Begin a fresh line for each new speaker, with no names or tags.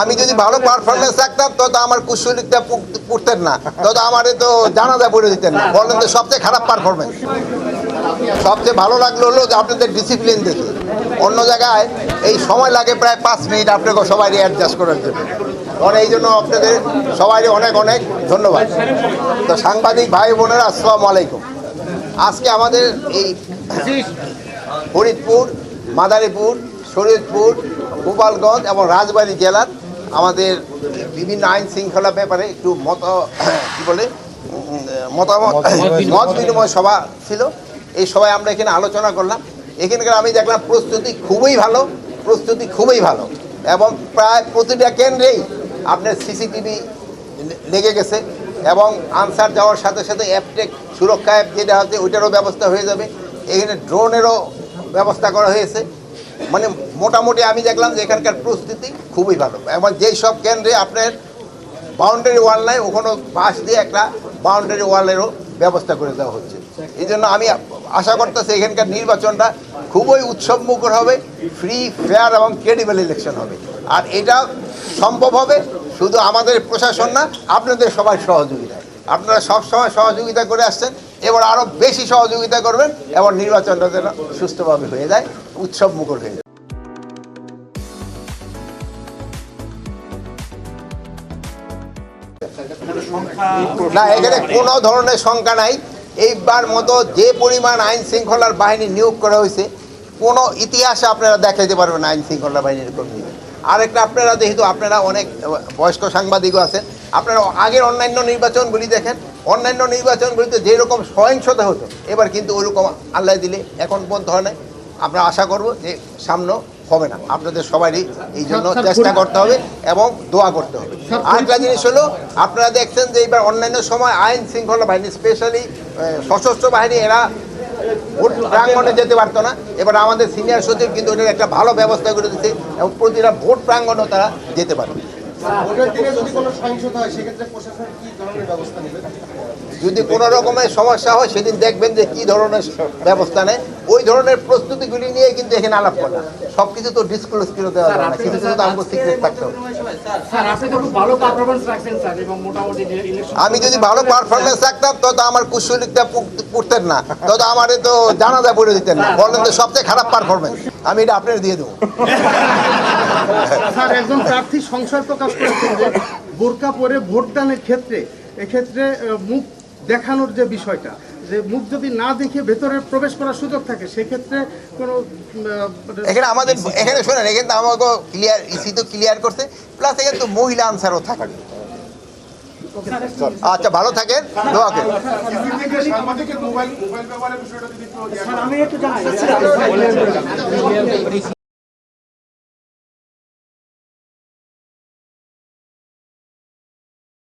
আমি যদি ভালো পারফরমেন্স রাখতাম তো আমার কুশলীটা পড়তেন না, তো আমার তো জানাজা পড়ে দিতেন না। বলেন তো সবচেয়ে খারাপ পারফরমেন্স। সবচেয়ে ভালো লাগলো হলো যে আপনাদের ডিসিপ্লিন দেখে। অন্য জায়গায় এই সময় লাগে প্রায় 5 মিনিট আপনাকে সবাই অ্যাডজাস্ট করার জন্য। কারণ এই জন্য আপনাদের সবাই অনেক অনেক ধন্যবাদ। তো সাংবাদিক ভাই বোনেরা, আসসালামু আলাইকুম। আজকে আমাদের এই ফরিদপুর, মাদারীপুর, শরীয়তপুর, গোপালগঞ্জ এবং রাজবাড়ী জেলার আমাদের বিভিন্ন আইন শৃঙ্খলা ব্যাপারে একটু মত বিনিময় সভা ছিল। এই সভায় আমরা এখানে আলোচনা করলাম। এখানকার আমি দেখলাম প্রস্তুতি খুবই ভালো এবং প্রায় প্রতিটা কেন্দ্রেই আপনার সিসিটিভি লেগে গেছে এবং আনসার যাওয়ার সাথে সাথে অ্যাপটেক সুরক্ষা অ্যাপ যেটা আছে ওইটারও ব্যবস্থা হয়ে যাবে। এখানে ড্রোনেরও ব্যবস্থা করা হয়েছে। মানে মোটামুটি আমি দেখলাম যে এখানকার প্রস্তুতি খুবই ভালো এবং যেই সব কেন্দ্রে আপনার বাউন্ডারি ওয়াল নাই, ওখানে পাশ দিয়ে একটা বাউন্ডারি ওয়ালেরও ব্যবস্থা করে দেওয়া হচ্ছে। এই জন্য আমি আশা করতেছি এখানকার নির্বাচনটা খুবই উৎসবমুখর হবে, ফ্রি, ফেয়ার এবং ক্রেডিবল ইলেকশন হবে। আর এটা সম্ভব হবে শুধু আমাদের প্রশাসন না, আপনাদের সবাই সহযোগিতায়। আপনারা সবসময় সহযোগিতা করে আসছেন, এবার আরও বেশি সহযোগিতা করবেন এবং নির্বাচনটা যেন সুষ্ঠুভাবে হয়ে যায়, উৎসবমুখর হয়ে যায়। না, এখানে কোনো ধরনের শঙ্কা নাই। এইবার মতো যে পরিমাণ আইন শৃঙ্খলার বাহিনী নিয়োগ করা হয়েছে, কোনো ইতিহাসে আপনারা দেখাইতে পারবেন আইন শৃঙ্খলা বাহিনীর কর্মী। আরেকটা, আপনারা যেহেতু আপনারা অনেক বয়স্ক সাংবাদিকও আছেন, আপনারা আগের অন্যান্য নির্বাচনগুলি দেখেন। অন্যান্য নির্বাচনগুলিতে যেরকম সহিংসতা হতো, এবার কিন্তু ওইরকম আল্লাহ দিলে এখন পর্যন্ত হয় না। আমরা আশা করব যে সামনে হবে না। আপনাদের সবারই এই জন্য চেষ্টা করতে হবে এবং দোয়া করতে হবে। আরেকটা জিনিস হলো, আপনারা দেখছেন যে এবার অন্যান্য সময় আইন শৃঙ্খলা বাহিনী, স্পেশালি সশস্ত্র বাহিনী, এরা ভোট প্রাঙ্গণে যেতে পারতো না। এবার আমাদের সিনিয়র সচিব কিন্তু ওটার একটা ভালো ব্যবস্থা করে দিচ্ছে এবং প্রতিটা ভোট প্রাঙ্গণেও তারা যেতে পারবে। যদি কোনো রকমের সমস্যা হয় সেদিন দেখবেন যে কী ধরনের ব্যবস্থা নেয়। ওই ধরনের প্রস্তুতিগুলি নিয়ে কিন্তু এখানে আলাপ করা। সব কিছু তো ডিসক্লোজ করে দেওয়া যায় না, কিছু তো আমাকে সিক্রেট থাকতে হবে। আমি যদি ভালো পারফরমেন্স রাখতাম তো আমার কুশলীটা পড়তেন না, তো আমার তো জানাজা পড়ে দিতেন না। বলেন তো সবচেয়ে খারাপ পারফরমেন্স। আমি এটা আপনার দিয়ে দেবো।
স্যার, একজন প্রার্থী সংশয় প্রকাশ করেছেন যে বোরকা পরে ভোটদানের ক্ষেত্রে এক্ষেত্রে মুখ দেখানোর যে বিষয়টা, যে মুখ যদি না দেখে ভেতরে প্রবেশ করার সুযোগ থাকে, সেক্ষেত্রে কোনো
এখানে আমাদের এখানে শোনেন, এখানে তো আমাকে ক্লিয়ার ইসি তো ক্লিয়ার করছে, প্লাস এখানে তো মহিলা আনসারও থাকে। আচ্ছা, ভালো থাকেন, দোয়া করেন।